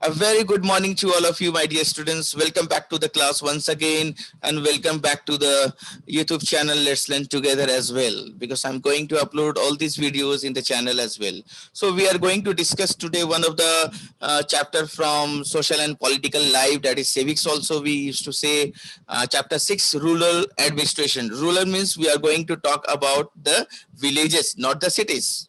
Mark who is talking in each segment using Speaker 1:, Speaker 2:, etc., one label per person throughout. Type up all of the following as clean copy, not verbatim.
Speaker 1: A very good morning to all of you, my dear students. Welcome back to the class once again, and welcome back to the YouTube channel. Let's learn together as well, because I'm going to upload all these videos in the channel as well. So we are going to discuss today one of the chapter from social and political life, that is civics. Also, we used to say chapter 6, rural administration. Rural means we are going to talk about the villages, not the cities.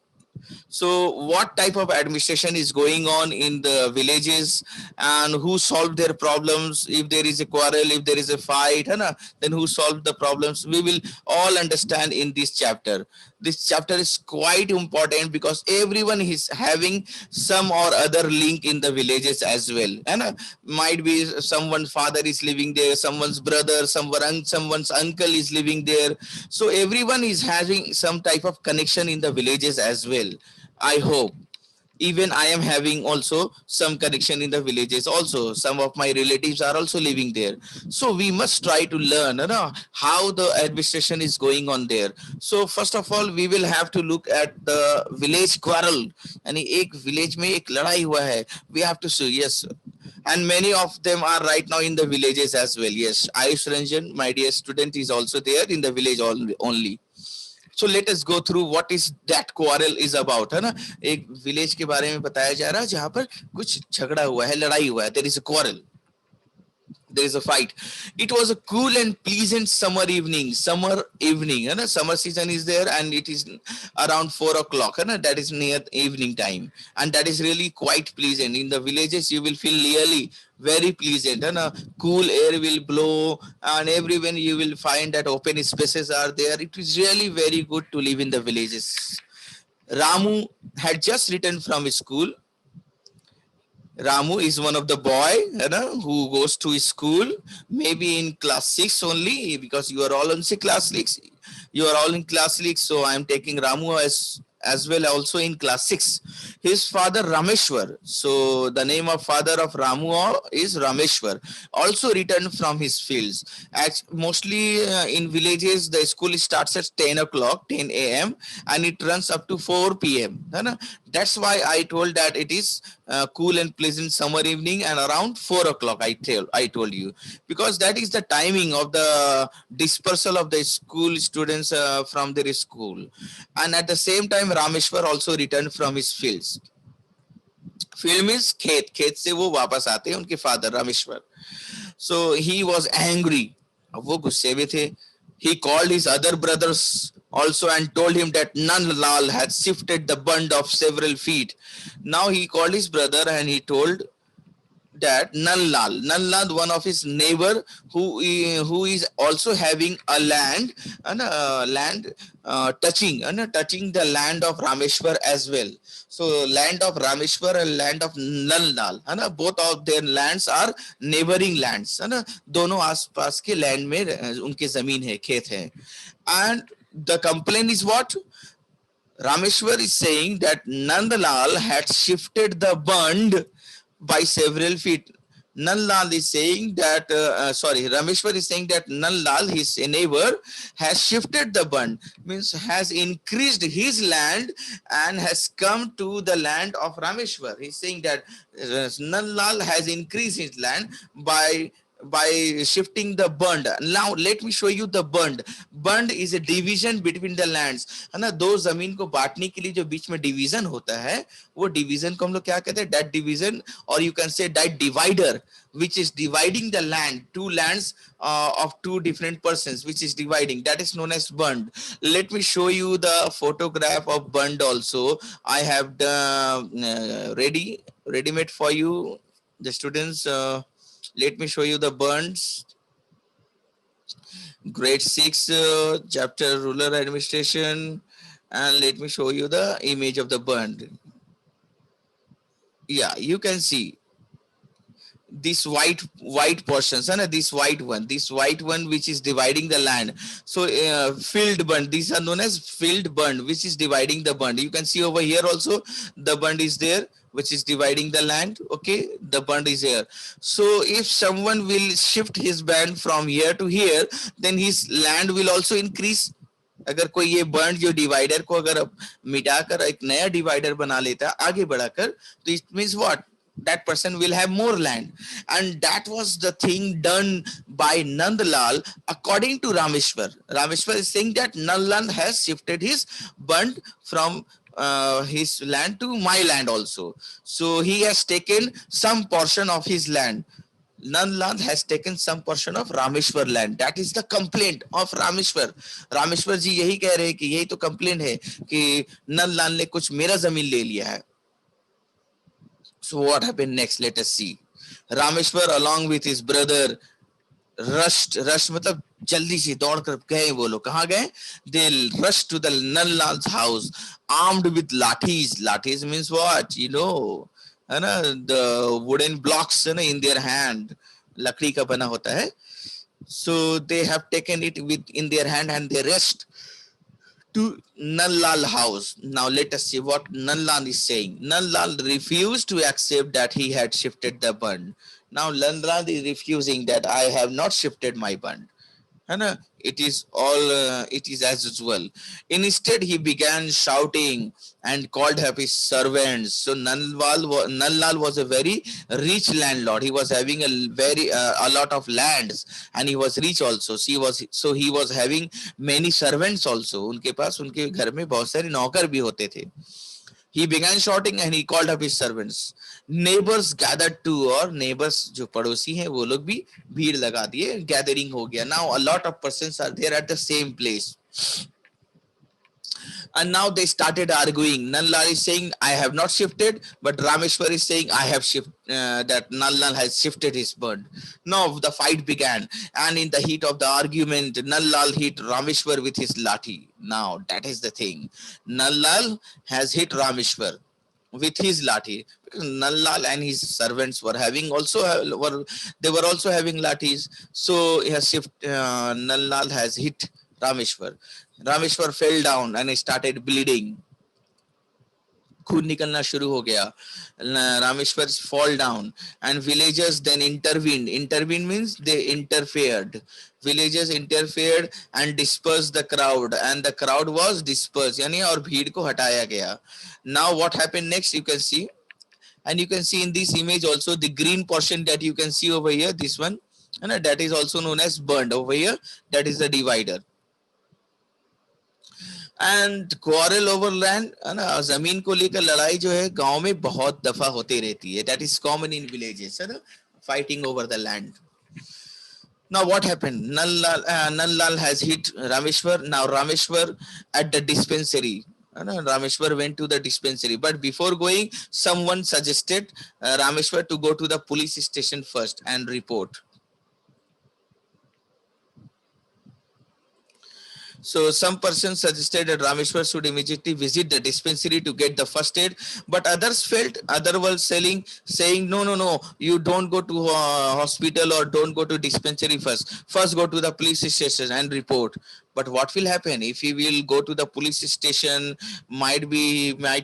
Speaker 1: So what type of administration is going on in the villages, and who solved their problems? If there is a quarrel, if there is a fight, है ना, then who solved the problems? We will all understand in this chapter. This chapter is quite important because everyone is having some or other link in the villages as well. And might be someone's father is living there, someone's brother, someone's uncle is living there. So everyone is having some type of connection in the villages as well. I hope. Even I am having also some connection in the villages also. Some of my relatives are also living there. So we must try to learn how the administration is going on there. So first of all, we will have to look at the village quarrel. यानी एक village में एक लड़ाई हुआ है. We have to see, yes. And many of them are right now in the villages as well. Yes, Ayush Ranjan, my dear student, is also there in the village only. So let us go through what is that quarrel is about, है ना. एक village के बारे में बताया जा रहा है जहां पर कुछ झगड़ा हुआ है, लड़ाई हुआ है. There is a quarrel, there is a fight. It was a cool and pleasant summer evening. Summer season is there, and it is around 4 o'clock, that is near evening time, and that is really quite pleasant. In the villages you will feel really very pleasant, cool air will blow, and everywhere you will find that open spaces are there. It is really very good to live in the villages. Ramu had just returned from school. Ramu is one of the boy, who goes to school, maybe in class 6 only, because you are all in class 6. You are all in class 6, so I am taking Ramu as well, also in class 6. His father Rameshwar, so the name of father of Ramu is Rameshwar, also returned from his fields. Mostly in villages, the school starts at 10 o'clock, 10 a.m. and it runs up to 4 p.m. That's why I told that it is cool and pleasant summer evening, and around 4 o'clock I told you, because that is the timing of the dispersal of the school students from their school. And at the same time, Rameshwar also returned from his fields. Field means खेत से वो वापस आते हैं उनके father Rameshwar. So he was angry. अब वो गुस्से में थे. He called his other brothers also and told him that Nand Lal had shifted the bund of several feet. Now he called his brother and he told that Nand Lal, one of his neighbor who is also having a land, and touching the land of Rameshwar as well. So land of Rameshwar and land of Nand Lal, both of their lands are neighboring lands, दोनों आसपास के land में उनके जमीन है, खेत है. And the complaint is what? Rameshwar is saying that Nand Lal had shifted the bund by several feet. Nand Lal is saying that, Rameshwar is saying that Nand Lal, his neighbor, has shifted the bund, means has increased his land and has come to the land of Rameshwar. He's saying that Nand Lal has increased his land by shifting the bund. Now let me show you the bund. Bund is a division between the lands, है ना. दो जमीन को बांटने के लिए जो बीच में डिवीजन होता है, वो डिवीजन को हम लोग क्या कहते हैं? that division, or you can say that divider, which is dividing the land, two lands of two different persons, which is dividing, that is known as bund. Let me show you the photograph of bund also. I have the ready-made for you, the students. Let me show you the bunds. Grade 6 chapter rural administration, and let me show you the image of the bund. Yeah, you can see this white portions, and this white one which is dividing the land. So field bund, these are known as field bund, which is dividing the bund. You can see over here also the bund is there, which is dividing the land. Okay, the bund is here. So if someone will shift his band from here to here, then his land will also increase. अगर कोई ये burn जो divider को अगर मिटाकर एक नया divider बना लेता है आगे बढ़ाकर, तो it means what? that person will have more land. And that was the thing done by Nandlal according to Rameshwar. Rameshwar is saying that Nandlal has shifted his bund from his land to my land also. So he has taken some portion of his land. Nandlal has taken some portion of Rameshwar land. That is the complaint of Rameshwar. Rameshwar ji यही कह रहे हैं कि यही तो complaint है कि नंदलाल ने कुछ मेरा जमीन ले लिया है. So what happened next? Let us see. Rameshwar along with his brother rush मतलब जल्दी से दौड़ कर गए. वो लोग कहाँ गए? They rushed to the Nandlal's house armed with lathis. Lathis means what? You know, है ना, the wooden blocks है ना in their hand. लकड़ी का बना होता है. So they have taken it with in their hand and they rushed to Nandlal house. Now let us see what Nandlal is saying. Nandlal refused to accept that he had shifted the bund. Now Nandlal is refusing that I have not shifted my bund. It is all it is as usual. Instead he began shouting and called up his servants. So Nandlal was a very rich landlord. He was having a lot of lands and he was rich also. So he was having many servants also. उनके पास उनके घर में बहुत सारे नौकर भी होते थे. He began shouting and he called up his servants. Neighbors gathered too, और neighbors जो पड़ोसी हैं वो लोग भी भीड़ लगा दिए. Gathering हो गया. Now a lot of persons are there at the same place. And now they started arguing. Nandlal is saying, I have not shifted, but Rameshwar is saying, I have shifted, that Nandlal has shifted his bund. Now the fight began, and in the heat of the argument, Nandlal hit Rameshwar with his lathi. Now that is the thing. Nandlal has hit Rameshwar with his lathi, because Nandlal and his servants were having also they were also having lathis. So he has Nandlal has hit Rameshwar. Rameshwar fell down and started bleeding. खून निकलना शुरू हो गया. Rameshwar fall down and villagers then intervened. Intervened means they interfered. Villagers interfered and dispersed the crowd, and the crowd was dispersed, यानी और भीड़ को हटाया गया. Now what happened next? You can see, and you can see in this image also the green portion that you can see over here. This one, and that is also known as bund. Over here, that is the divider. And quarrel over land है ना, जमीन को लेकर लड़ाई जो है गांव में बहुत दफा होती रहती है. That is common in villages, है ना, fighting over the land. Now what happened? Nandlal has hit Rameshwar. Now Rameshwar at the dispensary. Rameshwar went to the dispensary, but before going, someone suggested Rameshwar to go to the police station first and report. So some persons suggested that Rameshwar should immediately visit the dispensary to get the first aid, but others were saying no, you don't go to hospital or don't go to dispensary first go to the police station and report. But what will happen if he will go to the police station? Might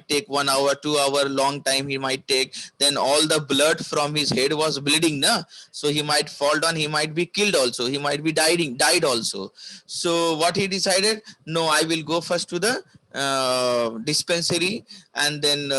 Speaker 1: take 1 hour, 2 hour, long time he might take. Then all the blood from his head was bleeding, na? So he might fall down, he might be killed also, he might be died also. So what he decided, no, I will go first to the dispensary and then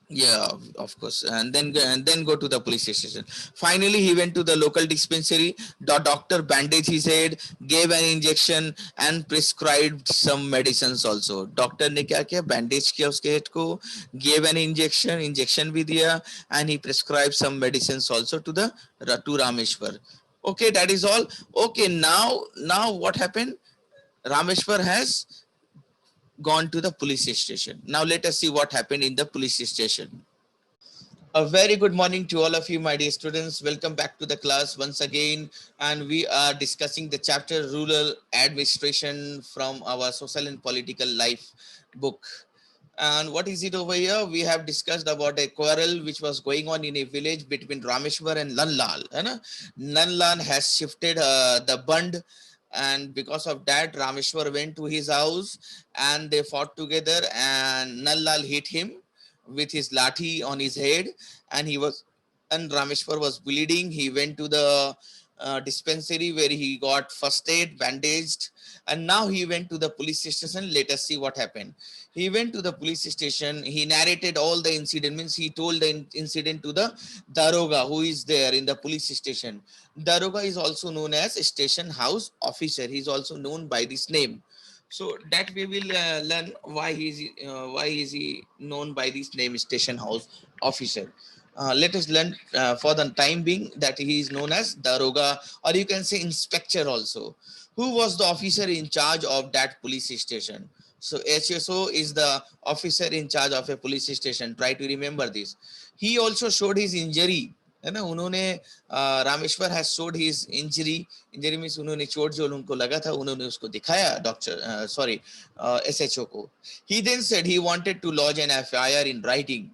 Speaker 1: yeah, of course, and then go to the police station. Finally he went to the local dispensary. The doctor bandaged his head, gave an injection and prescribed some medicines also. Doctor ने क्या किया, bandage किया उसके head को, gave an injection भी दिया, and he prescribed some medicines also to Rameshwar. Okay, that is all. Okay, now what happened? Rameshwar has gone to the police station. Now let us see what happened in the police station. A very good morning to all of you, my dear students. Welcome back to the class once again, and we are discussing the chapter Rural Administration from our Social and Political Life book. And what is it over here? We have discussed about a quarrel which was going on in a village between Rameshwar and Nandlal. Nandlal has shifted the bund, and because of that Rameshwar went to his house and they fought together, and Nandlal hit him with his lathi on his head, and Rameshwar was bleeding. He went to the dispensary where he got first aid, bandaged, And now he went to the police station. Let us see what happened. He went to the police station. He narrated all the incident, means he told the incident to the daroga who is there in the police station. Daroga is also known as station house officer. He is also known by this name. So that we will learn why is he known by this name, station house officer. Let us learn for the time being that he is known as daroga, or you can say inspector also. Who was the officer in charge of that police station? So HSO is the officer in charge of a police station. Try to remember this. He also showed his injury, है ना. उन्होंने Rameshwar has showed his injury means उन्होंने चोट जो उनको लगा था उन्होंने उसको दिखाया डॉक्टर सॉरी एसएचओ को. He then said he wanted to lodge an FIR in writing.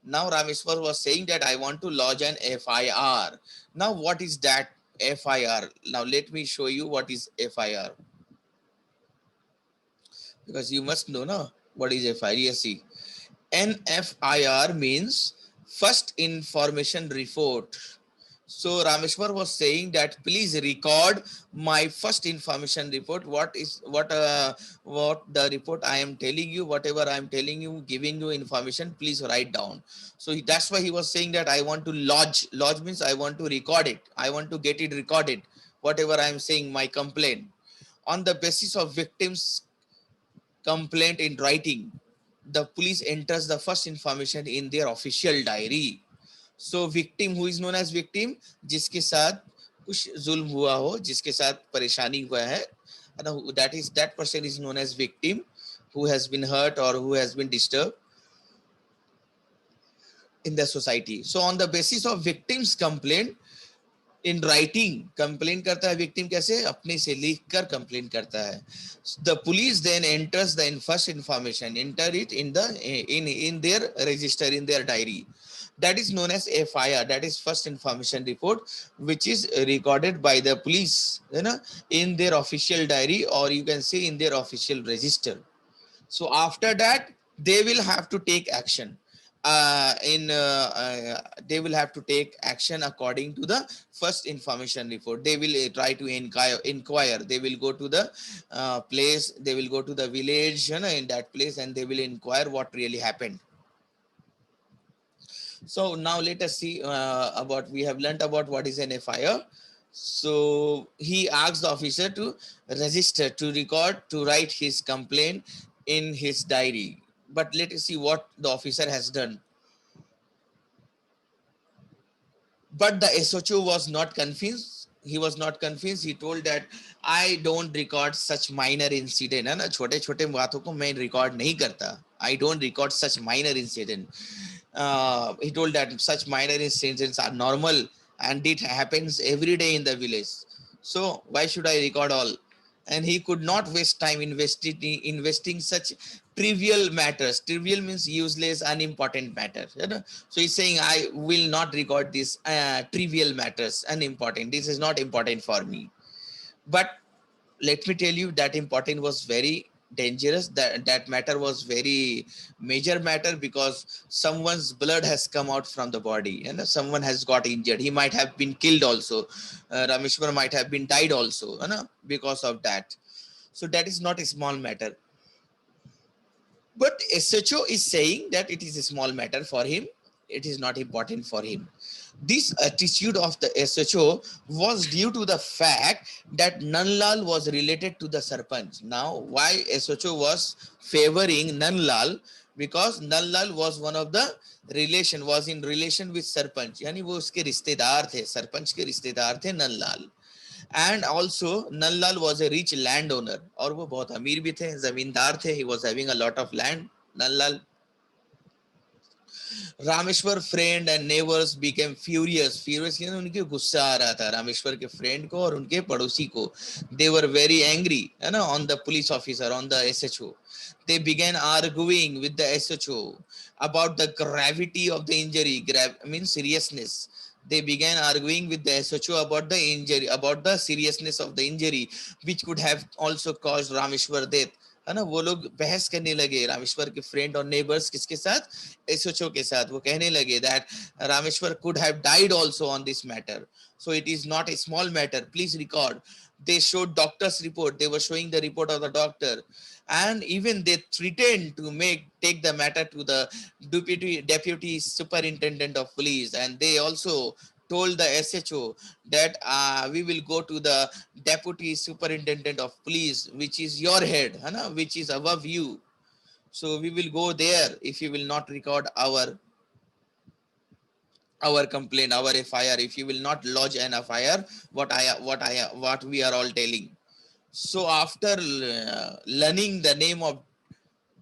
Speaker 1: Now Rameshwar was saying that I want to lodge an FIR. Now what is that FIR? Now let me show you what is FIR, because you must know na what is FIR. Yes, see, an FIR means first information report. So Rameshwar was saying that please record my first information report. What the report I am telling you, whatever I am telling you, giving you information, please write down. So that's why he was saying that I want to lodge. Lodge means I want to record it. I want to get it recorded. Whatever I am saying, my complaint, on the basis of victim's complaint in writing, the police enters the first information in their official diary. So victim, who is known as victim, जिसके साथ कुछ जुल्म हुआ हो, जिसके साथ परेशानी हुआ है, that person is known as victim, who has been hurt or who has been disturbed in the society. So on the basis of victim's complaint in writing, complain करता है victim कैसे, अपने से लिख कर complain करता है. The police then enters the first information, enter it in their register, in their diary. That is known as FIR, that is first information report, which is recorded by the police, you know, in their official diary, or you can say in their official register. So after that, they will have to take action. They will have to take action according to the first information report. They will try to inquire. They will go to the place. They will go to the village, you know, in that place, and they will inquire what really happened. So now let us see we have learned about what is an FIR. So he asked the officer to register, to record, to write his complaint in his diary. But let us see what the officer has done. But the SHO was not convinced. He was not convinced. He told that I don't record such minor incident. है ना, छोटे छोटे बातों को मैं record नहीं करता. I don't record such minor incident. He told that such minor incidents are normal and it happens every day in the village. So why should I record all? And he could not waste time investing such trivial matters. Trivial means useless, unimportant matters. You know? So he's saying, I will not record these trivial matters, unimportant. This is not important for me. But let me tell you that important was very dangerous. That matter was very major matter, because someone's blood has come out from the body and someone has got injured. He might have been killed also. Rameshwar might have been died also, because of that. So that is not a small matter. But SHO is saying that it is a small matter for him. It is not important for him. This attitude of the SHO was due to the fact that Nanlal was related to the Sarpanch. Now, why SHO was favoring Nanlal? Because Nanlal was one of the was in relation with Sarpanch. यानी वो उसके रिश्तेदार थे, सरपंच के रिश्तेदार थे Nanlal. And also Nanlal was a rich landowner, और वो बहुत अमीर भी थे, जमींदार थे. He was having a lot of land, Nanlal. Rameshwar friend and neighbours became furious. Furious यानी उनके गुस्सा आ रहा था रामेश्वर के फ्रेंड को और उनके पड़ोसी को. दे वर वेरी एंग्री, है ना, on the police officer, on the SHO. They began arguing with the SHO about the gravity of the injury. Means seriousness. They began arguing with the SHO about the injury, about the seriousness of the injury, which could have also caused Rameshwar death. है ना, वो लोग बहस करने लगे रामेश्वर के friend और neighbours किसके साथ, एसएचओ के साथ। वो कहने लगे that Rameshwar could have died also on this matter, so it is not a small matter, please record. They showed doctor's report, they were showing the report of the doctor, and even they threatened to take the matter to the deputy superintendent of police, and they also told the SHO that we will go to the deputy superintendent of police, which is your head, है ना, which is above you. So we will go there if you will not record our complaint, our FIR. If you will not lodge an FIR, what we are all telling. So after learning the name of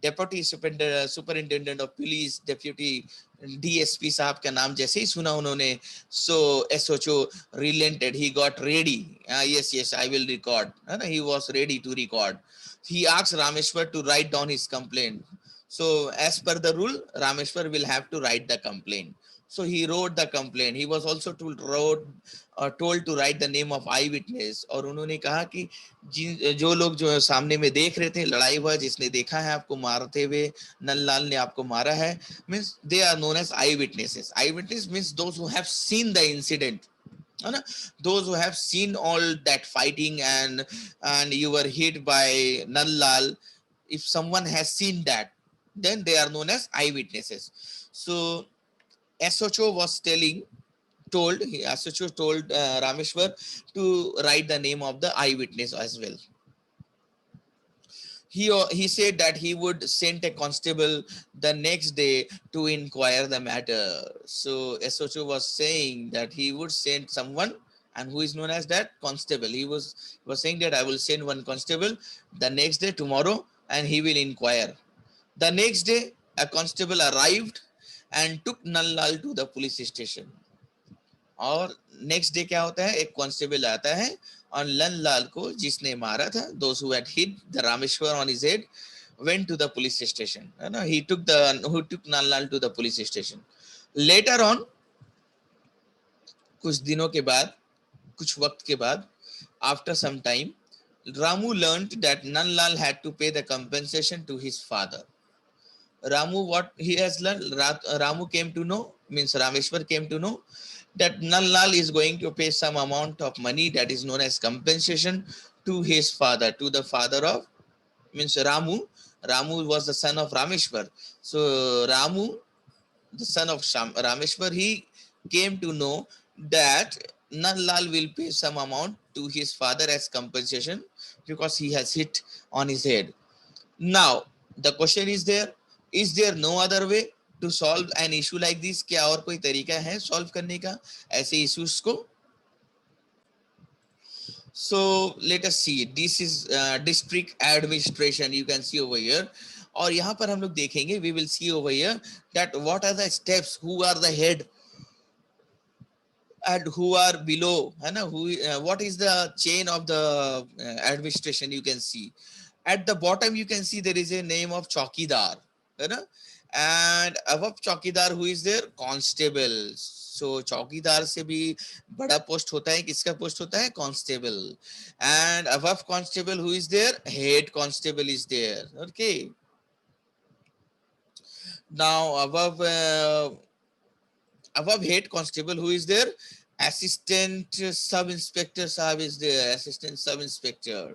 Speaker 1: deputy superintendent of police, deputy DSP साहब का नाम जैसे ही सुना उन्होंने, so SHO relented, he got ready. Yes, I will record. He was ready to record. He asked Rameshwar to write down his complaint. So as per the rule, Rameshwar will have to write the complaint. So he wrote the complaint. He was also told to write the name of eyewitness. और उन्होंने कहा कि जो लोग जो सामने में देख रहे थे लड़ाई हुआ, जिसने देखा है आपको मारते हुए, नंदलाल ने आपको मारा है, means they are known as eyewitnesses. Eyewitness means those who have seen the incident, those who have seen all that fighting and you were hit by Nandlal. If someone has seen that, then they are known as eyewitnesses. So SHO was told Rameshwar to write the name of the eyewitness as well. He said that he would send a constable the next day to inquire the matter. So SHO was saying that he would send someone, and who is known as that constable. He was saying that I will send one constable the next day, tomorrow, and he will inquire. The next day, a constable arrived and took Nandlal to the police station. और next day क्या होता है, एक constable आता है और नंदलाल को जिसने मारा था, those who had hit the Rameshwar on his head, went to the police station. He took Nandlal to the police station. Later on, कुछ दिनों के बाद, कुछ वक्त के बाद, after some time, Ramu learned that Nandlal had to pay the compensation to his father. Ramu, what he has learned, Ramu came to know, means Rameshwar came to know that Nandlal is going to pay some amount of money that is known as compensation to his father, to the father of, means Ramu. Ramu was the son of Rameshwar. So Ramu, the son of Rameshwar, he came to know that Nandlal will pay some amount to his father as compensation because he has hit on his head. Now, the question is there no other way to solve an issue like this? क्या और कोई तरीका है solve करने का ऐसे issues को? So let us see. This is district administration. You can see over here. और यहाँ पर हम लोग देखेंगे. We will see over here that what are the steps, who are the head and who are below. है ना? What is the chain of the administration? You can see. At the bottom, you can see there is a name of Chaukidar. है ना? And above Chaukidar, who is there? Constable. So चौकीदार से भी बड़ा post होता है, किसका post होता है? Constable. And above constable, who is there? Head constable is there. Okay. Now above head constable, who is there? Assistant sub inspector साहब is there. Assistant sub inspector.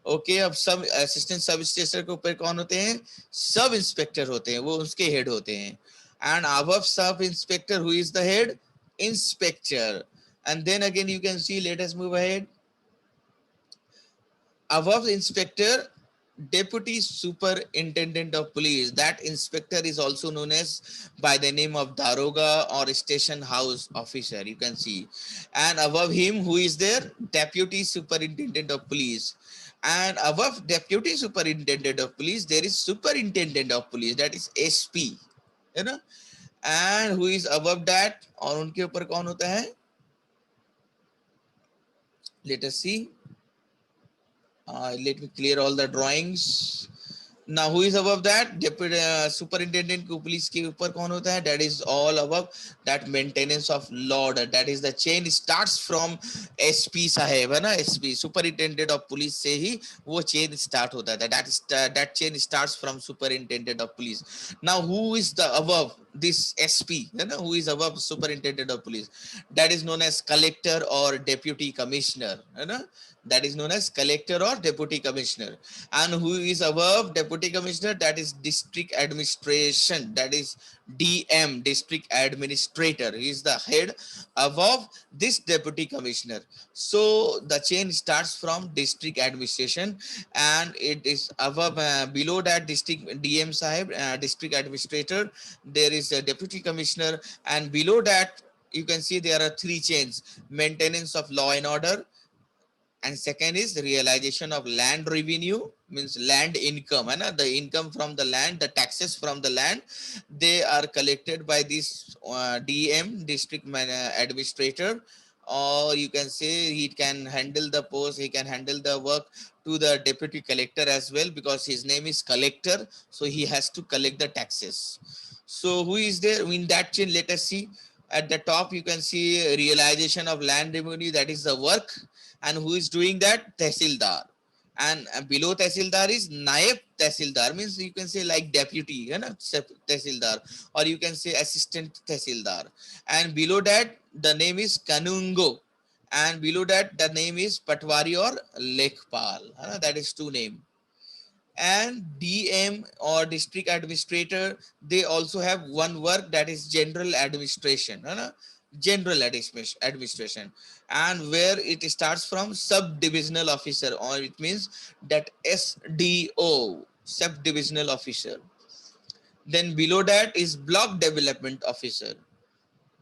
Speaker 1: Okay, अब सब असिस्टेंट सब इंस्पेक्टर के ऊपर कौन होते हैं? Sub inspector होते हैं, वो उसके हेड होते हैं. And above sub inspector who is the head? Inspector. And then again you can see, let us move ahead. Above inspector, deputy superintendent of police. That inspector is also known as by the name of daroga or station house officer, you can see. And above him, who is there? Deputy superintendent of police. And above deputy superintendent of police, there is superintendent of police, that is SP, you know. And who is above that, और उनके ऊपर कौन होता है? Let us see. Let me clear all the drawings. Now who is above that? Deputy superintendent को police के ऊपर कौन होता है? That is all above that maintenance of law order. That is the chain starts from SP साहेब है ना, SP superintendent of police से ही वो chain start होता है. That chain starts from superintendent of police. Now who is the above this SP है ना? Who is above superintendent of police? That is known as collector or deputy commissioner है ना? That is known as collector or deputy commissioner. And who is above deputy commissioner? That is district administration. That is DM, district administrator. He is the head above this deputy commissioner. So the chain starts from district administration, and it is above below that district DM sahib, district administrator, there is a deputy commissioner, and below that you can see there are three chains: maintenance of law and order, and second is realization of land revenue, means land income, and the income from the land, the taxes from the land, they are collected by this DM, district administrator, or you can say he can handle the post, he can handle the work to the deputy collector as well, because his name is collector, so he has to collect the taxes. So who is there in that chain? Let us see. At the top you can see realization of land revenue, that is the work. And who is doing that? Tehsildar. And below Tehsildar is Naib Tehsildar, means you can say like deputy, you know, Tehsildar, or you can say assistant Tehsildar. And below that the name is Kanungo, and below that the name is Patwari or Lekhpal. That is two name. And DM or district administrator, they also have one work, that is general administration, general administration, and where it starts from sub-divisional officer, or it means that SDO, sub-divisional officer. Then below that is block development officer,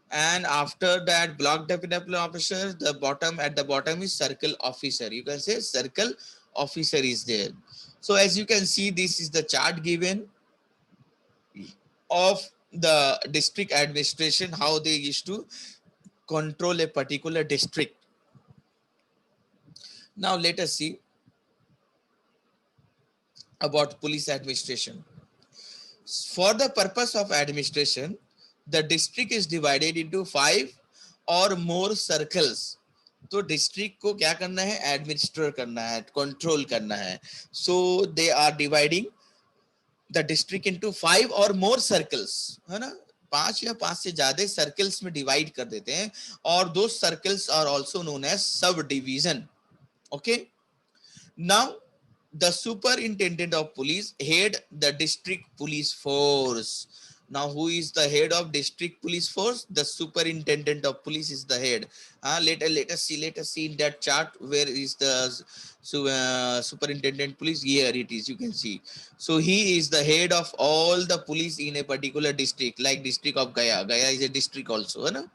Speaker 1: and after that block development officer, the bottom, at the bottom is circle officer. You can say circle officer is there. So as you can see, this is the chart given of the district administration, how they used to control a particular district. Now let us see about police administration. For the purpose of administration, the district is divided into 5 or more circles. तो district को क्या करना है? Administrate करना है, control करना है. So they are dividing the district into 5 और मोर सर्कल्स, है ना, 5 या 5 से ज्यादा सर्कल्स में डिवाइड कर देते हैं, और दो circles are also known as sub division. Okay, now the superintendent of police head the district police force. Now who is the head of district police force? The superintendent of police is the head. Let us see in that chart, where is the superintendent police. Here it is, you can see. So he is the head of all the police in a particular district, like district of Gaya is a district also, है ना?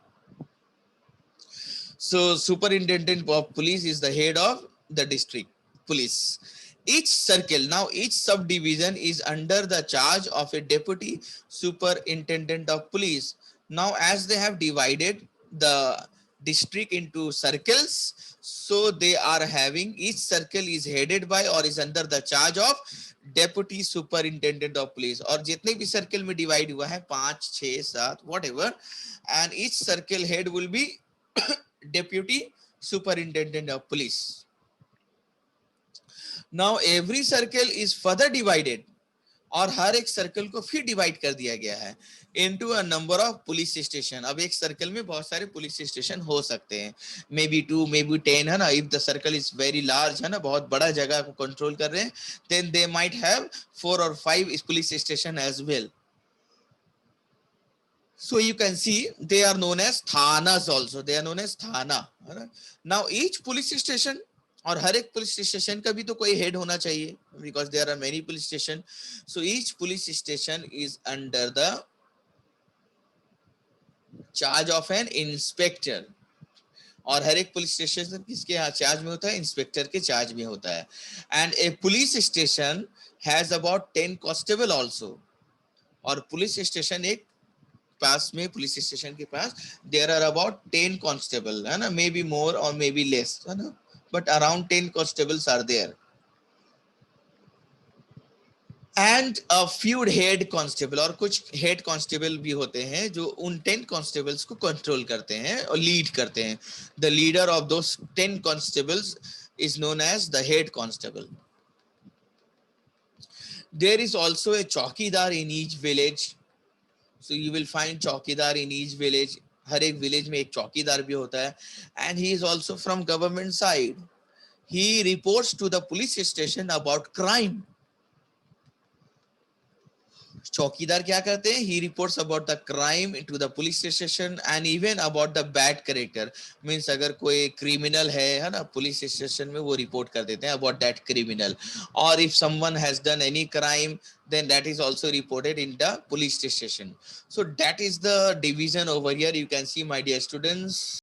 Speaker 1: So superintendent of police is the head of the district police. Each circle, now each subdivision is under the charge of a deputy superintendent of police. Now as they have divided the district into circles, so they are having, each circle is headed by or is under the charge of deputy superintendent of police. और जितने भी circle में divide हुआ है 5, 6, 7 whatever, and each circle head will be deputy superintendent of police. Now every circle is further divided, और हर एक circle को फिर डिवाइड कर दिया गया है into a number of police station. अब एक सर्कल में बहुत सारे पुलिस स्टेशन हो सकते हैं, मे बी 2, मे बी 10, है ना. If the circle is very large, है ना, बहुत बड़ा जगह को कंट्रोल कर रहे हैं, then they might have 4 or 5 police station as well. So you can see they are known as thanas also. They are known as thana. Now each police station, और हर एक पुलिस स्टेशन का भी तो कोई हेड होना चाहिए, because there are many police station. So each police station is under the charge of an inspector, और हर एक पुलिस स्टेशन किसके चार्ज में होता है? इंस्पेक्टर के चार्ज में होता है. And A police station has about 10 constable also, और पुलिस स्टेशन एक पास में, पुलिस स्टेशन के पास देयर आर अबाउट 10 कांस्टेबल, है ना, मे बी मोर और मे बी लेस, है ना, but around 10 constables are there. And few head constable, और कुछ हेड कांस्टेबल भी होते हैं जो उन 10 कांस्टेबल्स को कंट्रोल करते हैं और लीड करते हैं. The leader of those 10 constables is known as the head constable. There is also a chowkidar in each village. So you will find chowkidar in each village. हर एक विलेज में एक चौकीदार भी होता है. And he is also from government side. He reports to the police station about crime. चौकीदार क्या करते हैं? He reports about the crime to the police station and even about the bad character. Means अगर कोई criminal है ना, police station में वो report कर देते हैं about that criminal. Or if someone has done any crime, then that is also reported in the police station. So that is the division over here. You can see, my dear students.